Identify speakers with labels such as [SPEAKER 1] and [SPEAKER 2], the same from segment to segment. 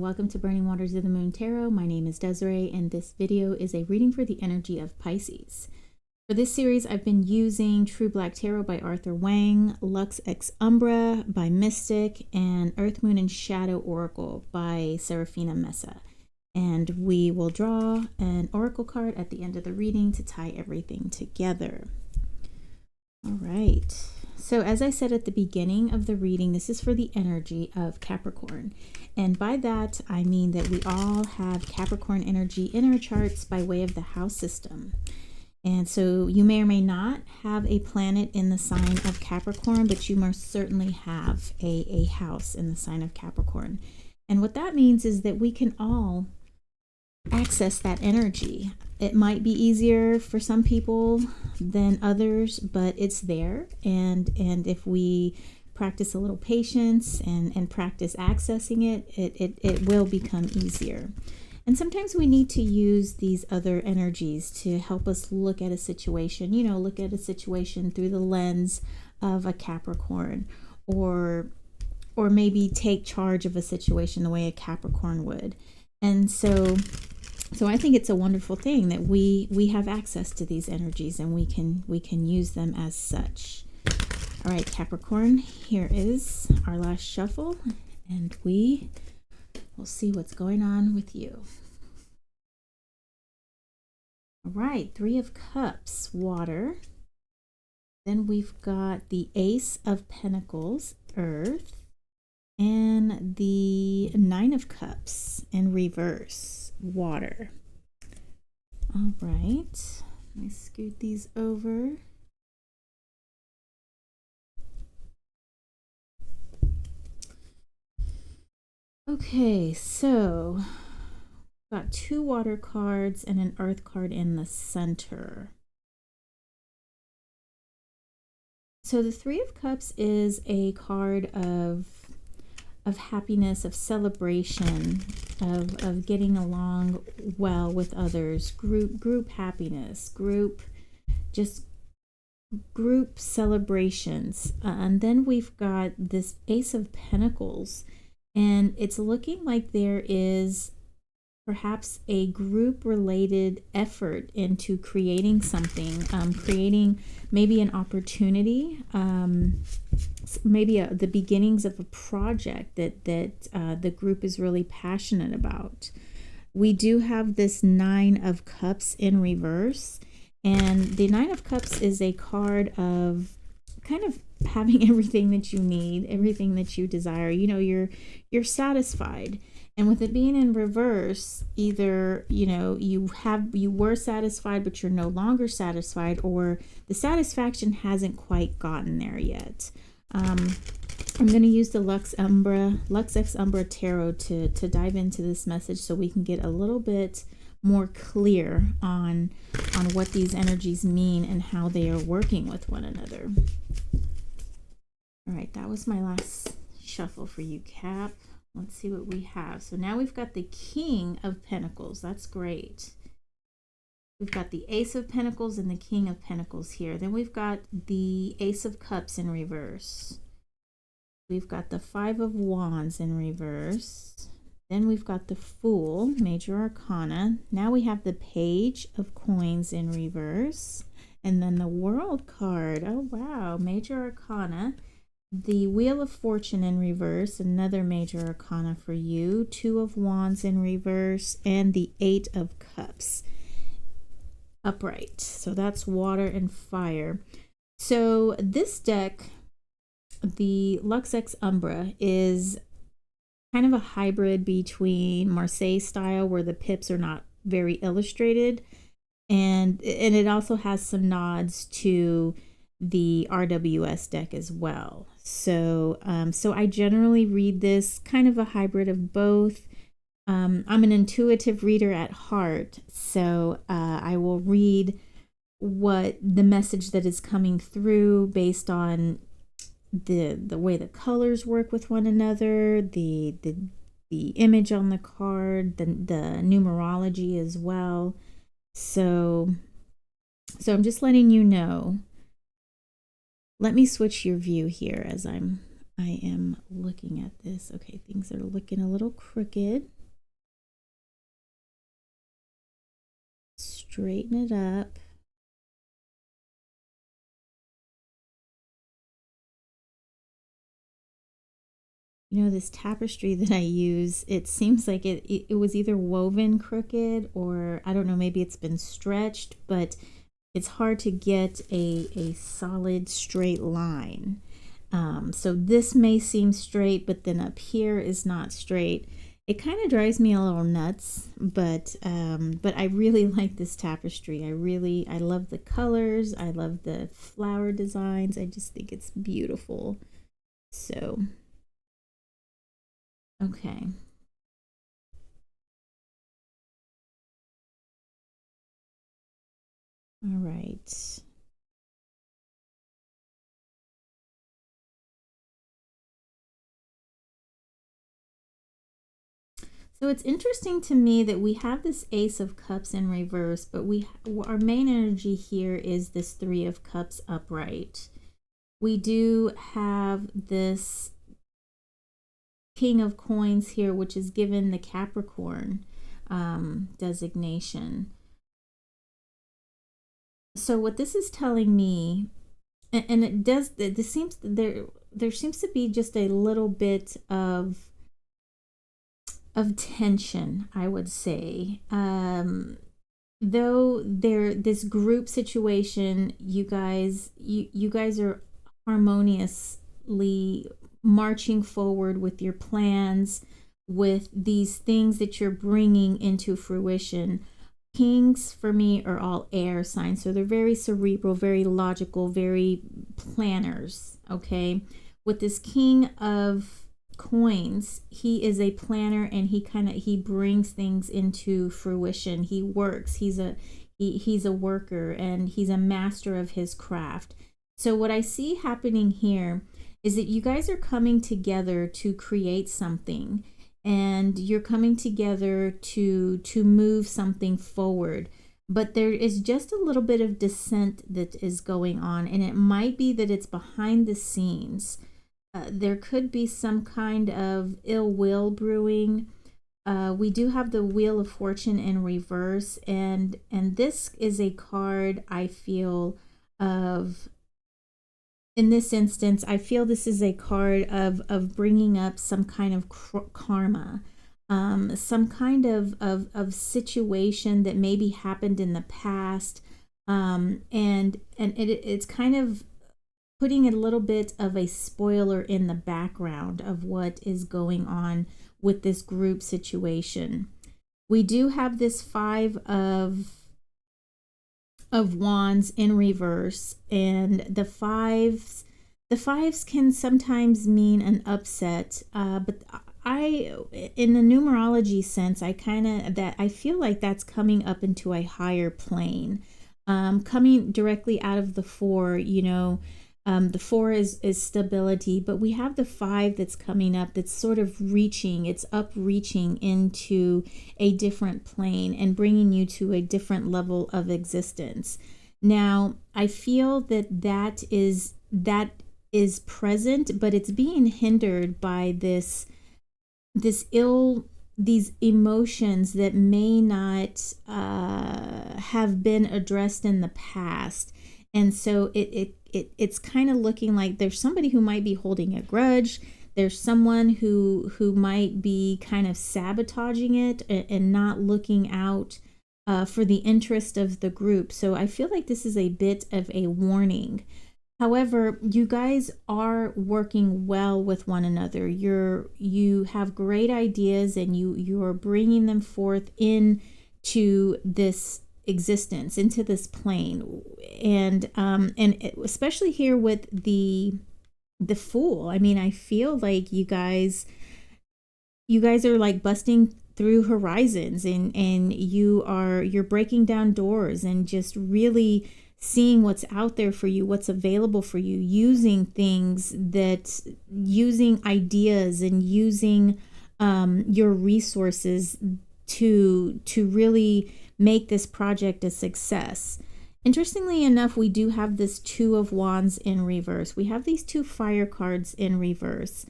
[SPEAKER 1] welcome to Burning Waters of the Moon Tarot. My name is Desiree, and this video is a reading for the energy of Pisces. For this series, I've been using True Black Tarot by Arthur Wang, Lux Ex Umbra by Mystic, and Earth, Moon, and Shadow Oracle by Serafina Mesa. And we will draw an oracle card at the end of the reading to tie everything together. All right. So as I said at the beginning of the reading, this is for the energy of Capricorn. And by that, I mean that we all have Capricorn energy in our charts by way of the house system. And so you may or may not have a planet in the sign of Capricorn, but you most certainly have a house in the sign of Capricorn. And what that means is that we can all access that energy. It might be easier for some people than others, but it's there. And if we practice a little patience and practice accessing it, it will become easier. And sometimes we need to use these other energies to help us look at a situation, look at a situation through the lens of a Capricorn, or maybe take charge of a situation the way a Capricorn would. And so I think it's a wonderful thing that we have access to these energies, and we can use them as such. All right, Capricorn, here is our last shuffle, and we will see what's going on with you. All right, Three of Cups, water. Then we've got the Ace of Pentacles, earth, and the Nine of Cups in reverse, water. All right, let me scoot these over. Okay, so got two water cards and an earth card in the center. So the Three of Cups is a card of happiness, of celebration, of getting along well with others, group happiness, group celebrations. And then we've got this Ace of Pentacles, and it's looking like there is perhaps a group-related effort into creating something, creating maybe an opportunity, maybe the beginnings of a project that the group is really passionate about. We do have this Nine of Cups in reverse, and the Nine of Cups is a card of kind of having everything that you need, everything that you desire. You're satisfied. And with it being in reverse, either, you were satisfied, but you're no longer satisfied, or the satisfaction hasn't quite gotten there yet. I'm going to use the Lux Ex Umbra Tarot to dive into this message so we can get a little bit more clear on what these energies mean and how they are working with one another. All right, that was my last shuffle for you, Cap. Let's see what we have. So now we've got the King of Pentacles. That's great. We've got the Ace of Pentacles and the King of Pentacles here. Then we've got the Ace of Cups in reverse. We've got the Five of Wands in reverse. Then we've got the Fool, Major Arcana. Now we have the Page of Coins in reverse. And then the World card. Oh, wow. Major Arcana. The Wheel of Fortune in reverse, another Major Arcana for you. Two of Wands in reverse, and the Eight of Cups upright. So that's water and fire. So this deck, the Lux Ex Umbra, is kind of a hybrid between Marseille style, where the pips are not very illustrated, and it also has some nods to the RWS deck as well. So I generally read this kind of a hybrid of both. I'm an intuitive reader at heart, so I will read what the message that is coming through based on the way the colors work with one another, the image on the card, the numerology as well. So I'm just letting you know. Let me switch your view here as I am looking at this. Okay, things are looking a little crooked. straighten it up. You know, this tapestry that I use, it seems like it was either woven crooked, or I don't know, maybe it's been stretched, but it's hard to get a solid straight line. So this may seem straight, but then up here is not straight. It kind of drives me a little nuts, but I really like this tapestry. I love the colors. I love the flower designs. I just think it's beautiful. So, okay. All right. So it's interesting to me that we have this Ace of Cups in reverse, but our main energy here is this Three of Cups upright. We do have this King of Coins here, which is given the Capricorn designation. So what this is telling me, and it does, this seems there seems to be just a little bit of tension, I would say. Though this group situation, you guys are harmoniously marching forward with your plans, with these things that you're bringing into fruition. Kings for me are all air signs, so they're very cerebral, very logical, very planners, okay? With this King of Coins, he is a planner, and he brings things into fruition. He works. He's a worker, and he's a master of his craft. So what I see happening here is that you guys are coming together to create something, and you're coming together to move something forward. But there is just a little bit of dissent that is going on, and it might be that it's behind the scenes. There could be some kind of ill will brewing. We do have the Wheel of Fortune in reverse, and this is a card, I feel, of, in this instance, I feel this is a card of bringing up some kind of karma, some kind of situation that maybe happened in the past, and it's kind of putting a little bit of a spoiler in the background of what is going on with this group situation. We do have this Five of Wands in reverse, and the fives can sometimes mean an upset, but in the numerology sense, I feel like that's coming up into a higher plane, coming directly out of the Four. The Four is stability, but we have the Five that's coming up, that's sort of it's upreaching into a different plane and bringing you to a different level of existence. Now, I feel that is present, but it's being hindered by these emotions that may not have been addressed in the past. And so it's kind of looking like there's somebody who might be holding a grudge. There's someone who might be kind of sabotaging it and not looking out for the interest of the group. So I feel like this is a bit of a warning. However, you guys are working well with one another. You have great ideas, and you're bringing them forth into this existence, into this plane, and especially here with the Fool. I mean, I feel like you guys are like busting through horizons, and you're breaking down doors and just really seeing what's out there for you, what's available for you, using ideas and using your resources to really make this project a success. Interestingly enough, we do have this Two of Wands in reverse. We have these two fire cards in reverse.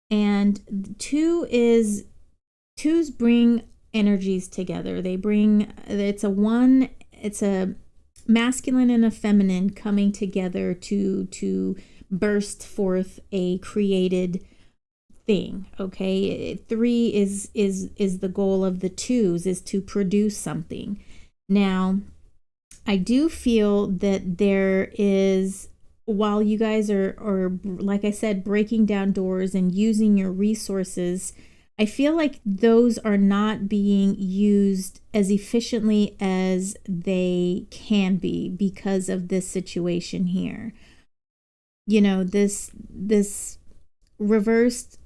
[SPEAKER 1] And twos bring energies together. It's a one it's a masculine and a feminine coming together to burst forth a created thing. Okay, 3 is the goal of the 2s, is to produce something. Now, I do feel that there is, while you guys are like I said, breaking down doors and using your resources, I feel like those are not being used as efficiently as they can be because of this situation here. You know, this reversed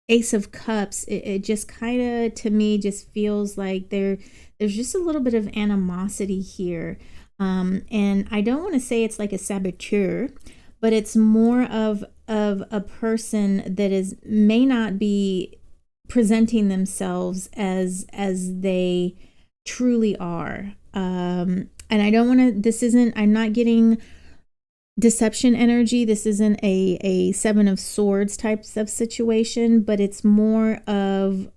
[SPEAKER 1] Ace of Cups, it just kind of, to me, just feels like there's just a little bit of animosity here. And I don't want to say it's like a saboteur, but it's more of a person that may not be presenting themselves as they truly are. And I don't want to, I'm not getting deception energy. This isn't a 7 of Swords types of situation, but it's more of,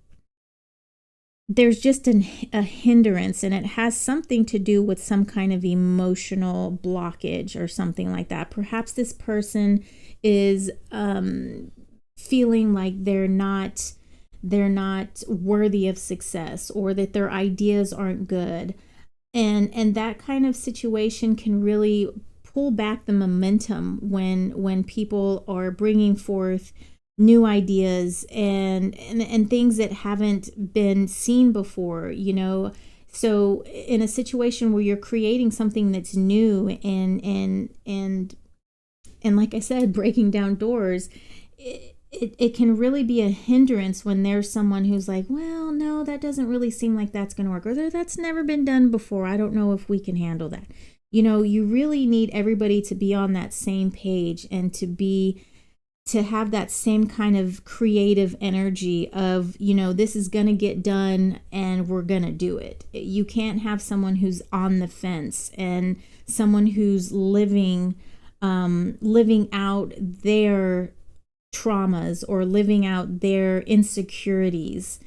[SPEAKER 1] there's just a hindrance, and it has something to do with some kind of emotional blockage or something like that. Perhaps this person is feeling like they're not worthy of success, or that their ideas aren't good, and that kind of situation can really pull back the momentum when people are bringing forth new ideas and things that haven't been seen before, you know. So in a situation where you're creating something that's new and like I said, breaking down doors, it can really be a hindrance when there's someone who's like, well, no, that doesn't really seem like that's going to work, or that's never been done before. I don't know if we can handle that. You know, you really need everybody to be on that same page and to have that same kind of creative energy of, you know, this is going to get done and we're going to do it. You can't have someone who's on the fence and someone who's living out their traumas or living out their insecurities.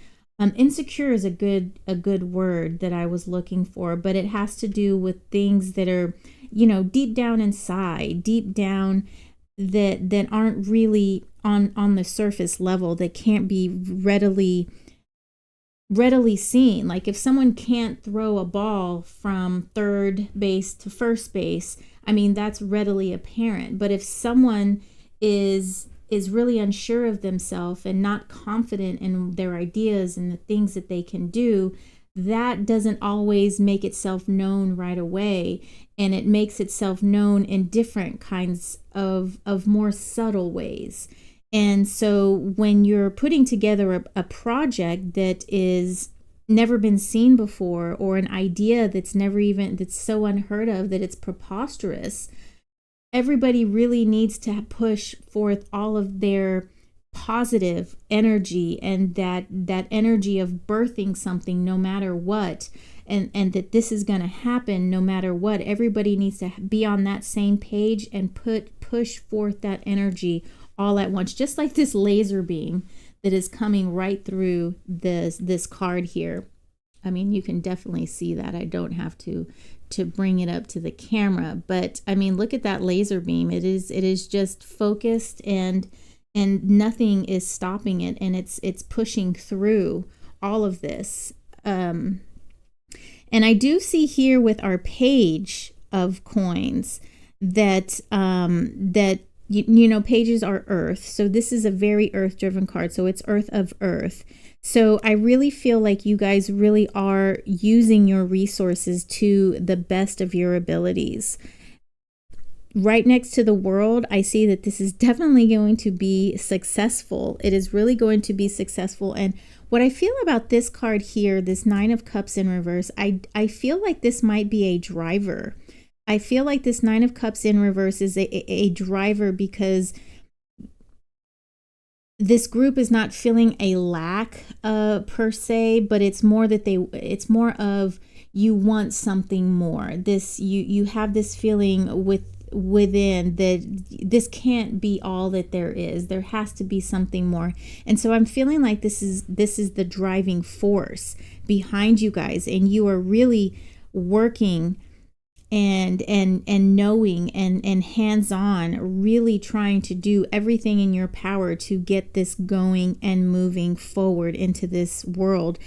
[SPEAKER 1] Insecure is a good word that I was looking for, but it has to do with things that are, you know, deep down inside, deep down, that aren't really on the surface level, that can't be readily seen. Like if someone can't throw a ball from third base to first base, I mean, that's readily apparent. But if someone is really unsure of themselves and not confident in their ideas and the things that they can do, that doesn't always make itself known right away, and it makes itself known in different kinds of more subtle ways. And so when you're putting together a project that is never been seen before, or an idea that's so unheard of that it's preposterous, everybody really needs to push forth all of their positive energy and that energy of birthing something no matter what, and that this is going to happen no matter what. Everybody needs to be on that same page and push forth that energy all at once, just like this laser beam that is coming right through this card here. I mean, you can definitely see that. I don't have to bring it up to the camera, but I mean, look at that laser beam. It is just focused, and nothing is stopping it, and it's pushing through all of this. And I do see here with our page of coins that you know, pages are earth, so this is a very earth driven card, so it's earth of earth. So I really feel like you guys really are using your resources to the best of your abilities. Right next to the world, I see that this is definitely going to be successful. It is really going to be successful. And what I feel about this card here, this 9 of Cups in reverse, I feel like this might be a driver. I feel like this 9 of Cups in reverse is a driver, because this group is not feeling a lack per se, but it's more that it's more of, you want something more. This you have this feeling within that this can't be all that there is. There has to be something more. And so I'm feeling like this is the driving force. behind you guys, and you are really working and knowing and hands-on, really trying to do everything in your power to get this going and moving forward into this world.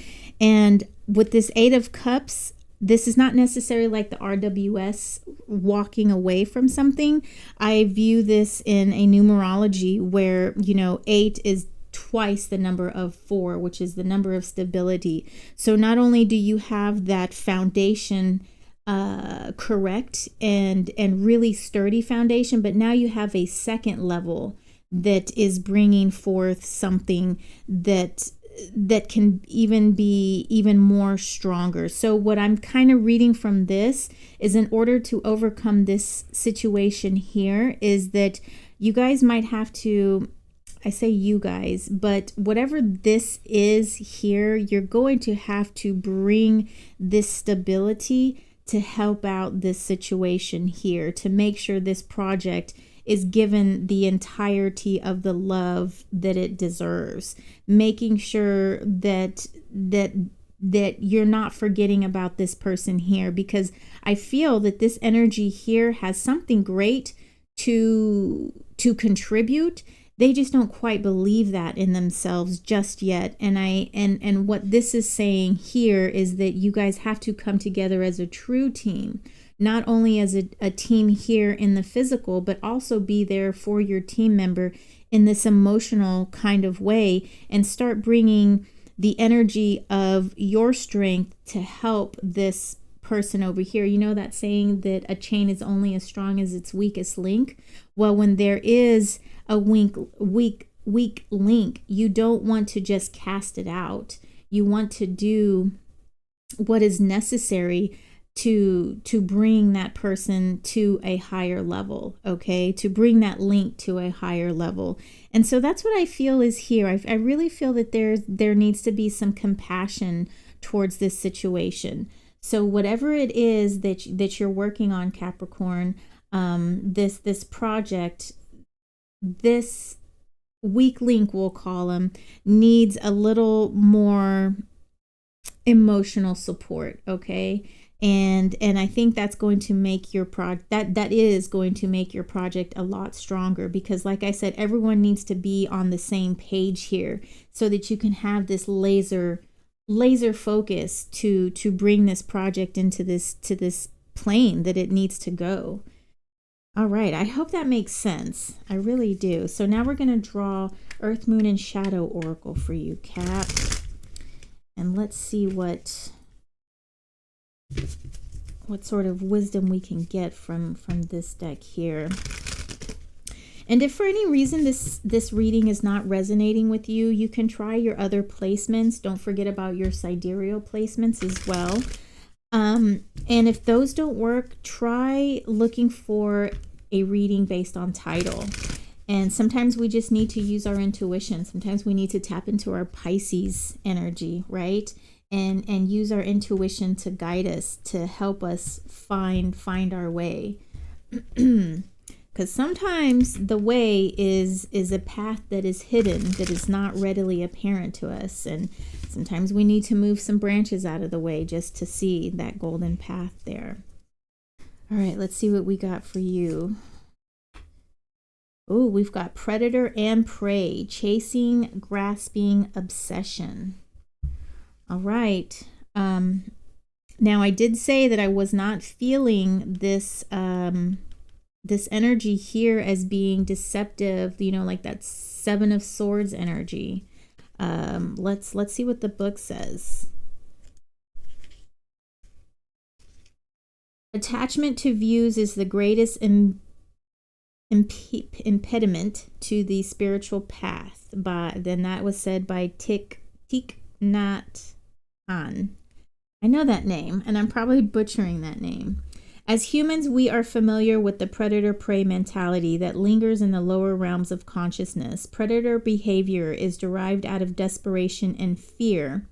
[SPEAKER 1] And with this Eight of Cups, this is not necessarily like the RWS walking away from something. I view this in a numerology where, you know, 8 is twice the number of 4, which is the number of stability. So not only do you have that foundation correct and really sturdy foundation, but now you have a second level that is bringing forth something that can even be even more stronger. So what I'm kind of reading from this is, in order to overcome this situation here, is that you guys might have to, I say you guys, but whatever this is here, you're going to have to bring this stability to help out this situation here, to make sure this project is given the entirety of the love that it deserves, making sure that you're not forgetting about this person here, because I feel that this energy here has something great to contribute. They just don't quite believe that in themselves just yet. And what this is saying here is that you guys have to come together as a true team, not only as a team here in the physical, but also be there for your team member in this emotional kind of way, and start bringing the energy of your strength to help this person over here. You know that saying that a chain is only as strong as its weakest link? Well, when there is a weak link, you don't want to just cast it out. You want to do what is necessary to bring that person to a higher level, okay? To bring that link to a higher level. And so that's what I feel is here. I really feel that there needs to be some compassion towards this situation. So whatever it is that you're working on, Capricorn, this project, this weak link, we'll call them, needs a little more emotional support, okay? And I think that's going to make your that is going to make your project a lot stronger, because like I said, everyone needs to be on the same page here so that you can have this laser focus to bring this project into this plane that it needs to go. All right, I hope that makes sense. I really do. So now we're going to draw Earth, Moon, and Shadow Oracle for you, Cap. And let's see what sort of wisdom we can get from this deck here. And if for any reason this reading is not resonating with you, you can try your other placements. Don't forget about your sidereal placements as well. And if those don't work, try looking for a reading based on title. And sometimes we just need to use our intuition. Sometimes we need to tap into our Pisces energy, right? And use our intuition to guide us, to help us find our way. Because sometimes the way is a path that is hidden, that is not readily apparent to us. And sometimes we need to move some branches out of the way just to see that golden path there. All right, let's see what we got for you. Oh, we've got Predator and Prey, Chasing, Grasping, Obsession. All right. Now, I did say that I was not feeling this this energy here as being deceptive, you know, like that Seven of Swords energy. Let's see what the book says. Attachment to views is the greatest impediment to the spiritual path. Then that was said by Thich Nhat Hanh. I know that name, and I'm probably butchering that name. As humans, we are familiar with the predator-prey mentality that lingers in the lower realms of consciousness. Predator behavior is derived out of desperation and fear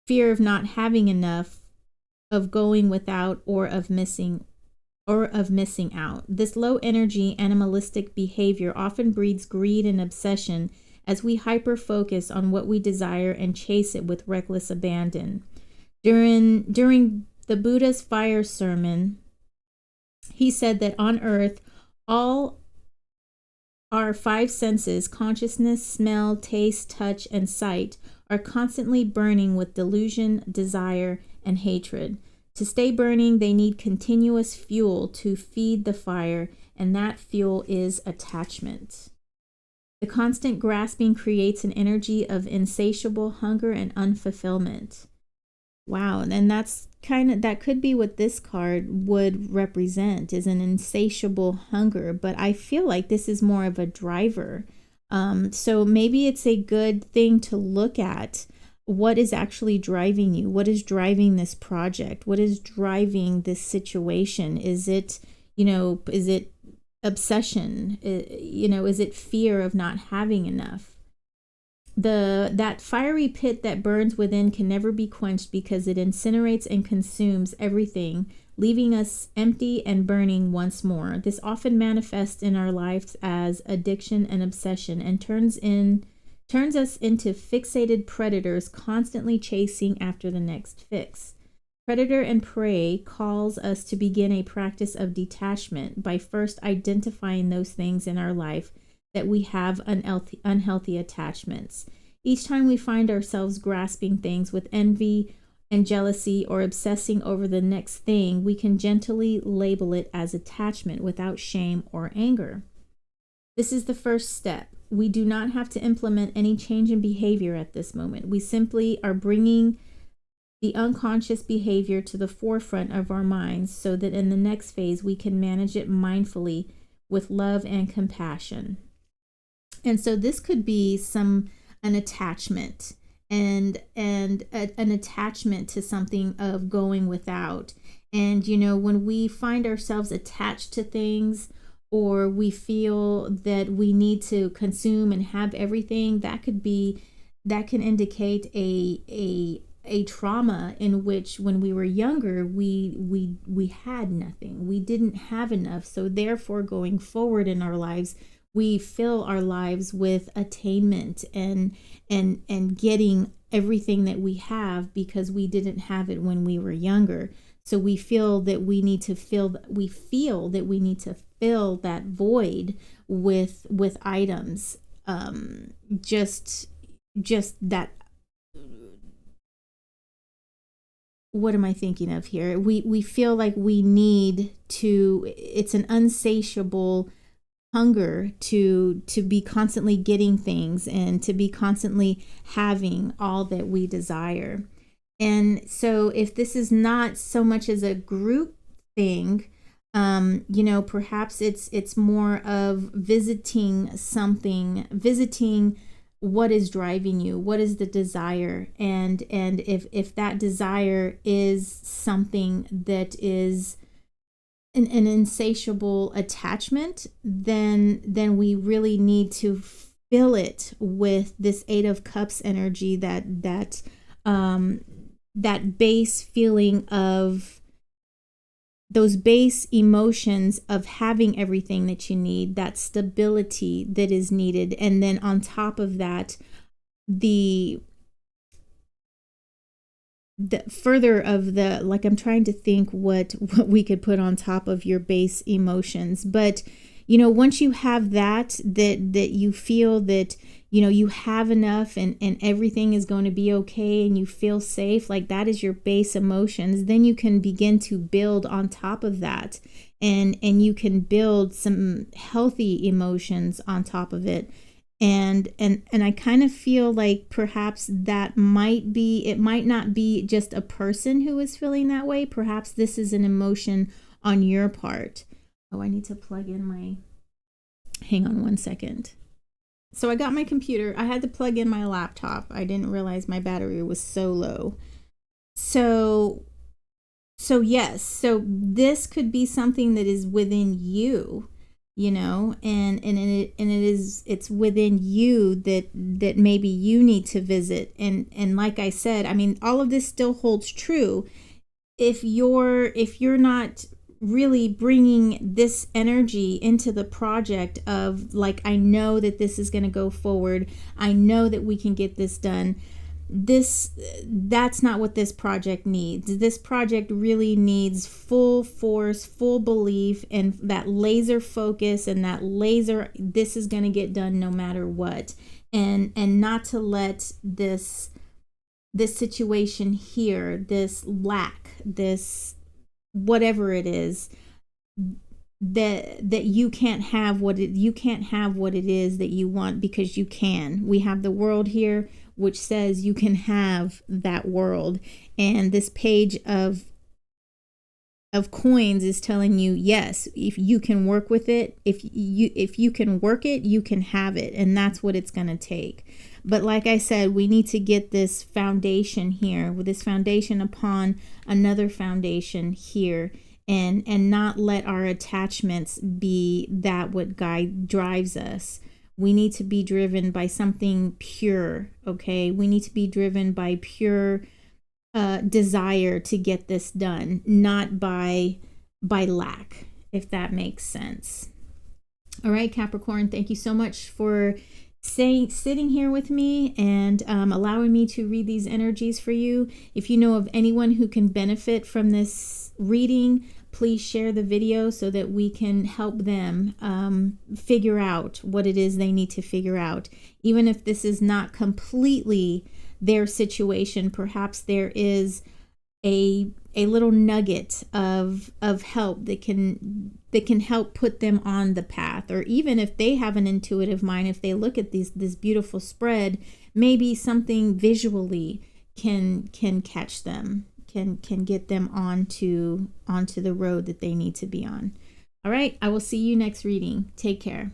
[SPEAKER 1] of not having enough, of going without, or of missing out. This low-energy, animalistic behavior often breeds greed and obsession as we hyper-focus on what we desire and chase it with reckless abandon. During the Buddha's fire sermon, he said that on earth, all our five senses, consciousness, smell, taste, touch, and sight, are constantly burning with delusion, desire, and hatred. To stay burning, they need continuous fuel to feed the fire, and that fuel is attachment. The constant grasping creates an energy of insatiable hunger and unfulfillment. Wow, and that could be what this card would represent, is an insatiable hunger, but I feel like this is more of a driver. So maybe it's a good thing to look at what is actually driving you. What is driving this project? What is driving this situation? Is it, is it obsession? Is it fear of not having enough? That fiery pit that burns within can never be quenched because it incinerates and consumes everything, leaving us empty and burning once more. This often manifests in our lives as addiction and obsession, and turns us into fixated predators constantly chasing after the next fix. Predator and prey calls us to begin a practice of detachment by first identifying those things in our life that we have unhealthy attachments. Each time we find ourselves grasping things with envy and jealousy or obsessing over the next thing, we can gently label it as attachment without shame or anger. This is the first step. We do not have to implement any change in behavior at this moment. We simply are bringing the unconscious behavior to the forefront of our minds so that in the next phase we can manage it mindfully with love and compassion. And so this could be an attachment and an attachment to something of going without. And, when we find ourselves attached to things, or we feel that we need to consume and have everything, that can indicate a trauma in which when we were younger, we had nothing. We didn't have enough. So therefore, going forward in our lives, we fill our lives with attainment and getting everything that we have because we didn't have it when we were younger. So we feel that we need to fill that void with items. Just that. What am I thinking of here? We feel like we need to. It's an insatiable hunger to be constantly getting things and to be constantly having all that we desire. And so if this is not so much as a group thing, perhaps it's more of visiting what is driving you, what is the desire, and if that desire is something that is an insatiable attachment, then we really need to fill it with this Eight of Cups energy, that base feeling of those base emotions of having everything that you need, that stability that is needed. And then on top of that, the further of the, like, I'm trying to think what we could put on top of your base emotions. But, once you have that you feel that, you have enough and everything is going to be okay and you feel safe, like that is your base emotions, then you can begin to build on top of that. And you can build some healthy emotions on top of it. And I kind of feel like perhaps it might not be just a person who is feeling that way. Perhaps this is an emotion on your part. Oh, I need to plug in hang on one second. So I got my computer. I had to plug in my laptop. I didn't realize my battery was so low. So yes, so this could be something that is within you. It's within you that maybe you need to visit. And like I said, I mean, all of this still holds true. If you're not really bringing this energy into the project of, like, I know that this is going to go forward, I know that we can get this done, that's not what this project needs. This project really needs full force, full belief, and that laser focus, and that laser, this is going to get done no matter what. And not to let this situation here, this lack, this whatever it is, that you can't have what it is that you want, because you can. We have the world here, which says you can have that world, and this page of coins is telling you, yes, if you can work with it, if you can work it, you can have it, and that's what it's going to take. But like I said, we need to get this foundation here, with this foundation upon another foundation here, and not let our attachments be that what drives us. We need to be driven by something pure, okay? We need to be driven by pure desire to get this done, not by lack, if that makes sense. All right, Capricorn, thank you so much for sitting here with me and allowing me to read these energies for you. If you know of anyone who can benefit from this reading, please share the video so that we can help them figure out what it is they need to figure out. Even if this is not completely their situation, perhaps there is a little nugget of help that can help put them on the path. Or even if they have an intuitive mind, if they look at this beautiful spread, maybe something visually can catch them, can get them onto the road that they need to be on. All right, I will see you next reading. Take care.